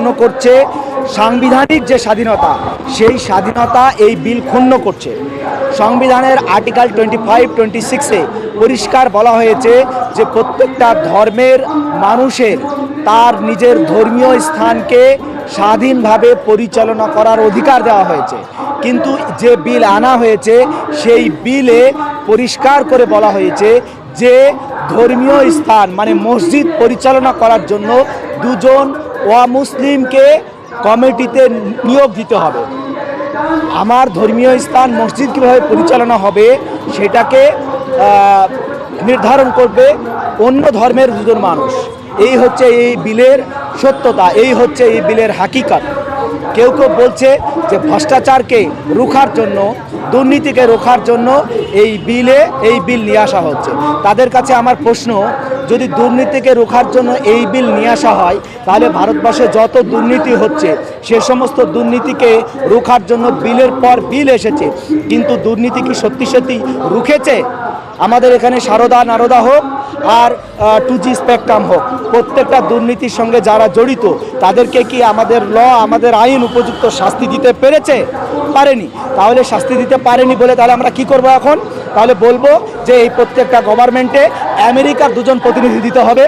ক্ষুণ্ণ করছে সাংবিধানিক যে স্বাধীনতা, সেই স্বাধীনতা এই বিল ক্ষুণ্ণ করছে। সংবিধানের আর্টিকেল 25-26-এ পরিষ্কার বলা হয়েছে যে প্রত্যেকটা ধর্মের মানুষের তার নিজের ধর্মীয় স্থানকে স্বাধীনভাবে পরিচালনা করার অধিকার দেওয়া হয়েছে। কিন্তু যে বিল আনা হয়েছে সেই বিলে পরিষ্কার করে বলা হয়েছে যে ধর্মীয় স্থান মানে মসজিদ পরিচালনা করার জন্য দুজন অমুসলিমকে কমিটিতে নিয়োগ দিতে হবে। আমার ধর্মীয় স্থান মসজিদ কীভাবে পরিচালনা হবে সেটাকে নির্ধারণ করবে অন্য ধর্মের দুজন মানুষ। এই হচ্ছে এই বিলের সত্যতা, এই হচ্ছে এই বিলের হাকিকত। কেউ কেউ বলছে যে ভ্রষ্টাচারকে রোখার জন্য, দুর্নীতিকে রোখার জন্য এই বিল নিয়ে আসা হচ্ছে। তাদের কাছে আমার প্রশ্ন, যদি দুর্নীতিকে রোখার জন্য এই বিল নিয়ে আসা হয় তাহলে ভারতবর্ষে যত দুর্নীতি হচ্ছে সে সমস্ত দুর্নীতিকে রোখার জন্য বিলের পর বিল এসেছে, কিন্তু দুর্নীতি কি সত্যি সত্যি রুখেছে? আমাদের এখানে সারদা নারদা হোক আর 2G স্পেকট্রাম হোক, প্রত্যেকটা দুর্নীতির সঙ্গে যারা জড়িত তাদেরকে কি আমাদের আমাদের আইন উপযুক্ত শাস্তি দিতে পেরেছে? পারেনি। তাহলে শাস্তি দিতে পারেনি বলে তাহলে আমরা কি করব এখন? তাহলে বলবো যে এই প্রত্যেকটা গভর্নমেন্টে আমেরিকার দুজন প্রতিনিধি দিতে হবে,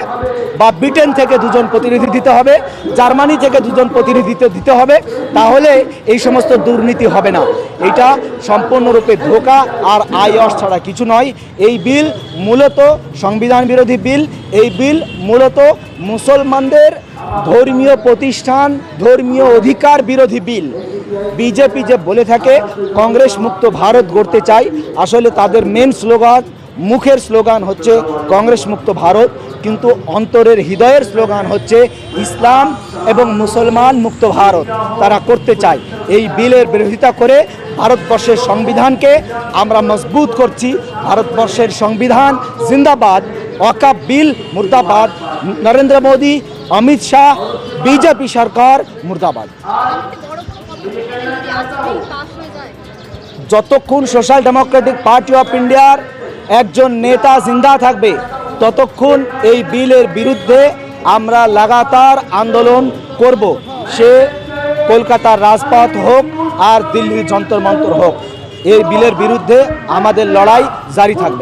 বা ব্রিটেন থেকে দুজন প্রতিনিধি দিতে হবে, জার্মানি থেকে দুজন প্রতিনিধি দিতে হবে, তাহলে এই সমস্ত দুর্নীতি হবে না। এটা সম্পূর্ণরূপে ধোঁকা আর আইওয়াস ছাড়া কিছু নয়। এই বিল মূলত সংবিধান বিরোধী বিল। এই বিল মূলত মুসলমানদের ধর্মীয় প্রতিষ্ঠান, ধর্মীয় অধিকার বিরোধী বিল। বিজেপি যে বলে থাকে কংগ্রেস মুক্ত ভারত গড়তে চায়, আসলে তাদের মেন স্লোগান, মুখের স্লোগান হচ্ছে কংগ্রেস মুক্ত ভারত, কিন্তু অন্তরের হৃদয়ের স্লোগান হচ্ছে ইসলাম এবং মুসলমান মুক্ত ভারত তারা করতে চায়। এই বিলের বিরোধিতা করে ভারতবর্ষের সংবিধানকে আমরা মজবুত করছি। ভারতবর্ষের সংবিধান জিন্দাবাদ, ওয়াকফ বিল মুর্দাবাদ, নরেন্দ্র মোদী, অমিত শাহ, বিজেপি সরকার মুর্দাবাদ। যতক্ষণ সোশ্যাল ডেমোক্রেটিক পার্টি অফ ইন্ডিয়ার একজন নেতা জিন্দা থাকবে ততক্ষণ এই বিলের বিরুদ্ধে আমরা লাগাতার আন্দোলন করব। সে কলকাতার রাজপথ হোক আর দিল্লির যন্তর মন্তর হোক, এই বিলের বিরুদ্ধে আমাদের লড়াই জারি থাকবে।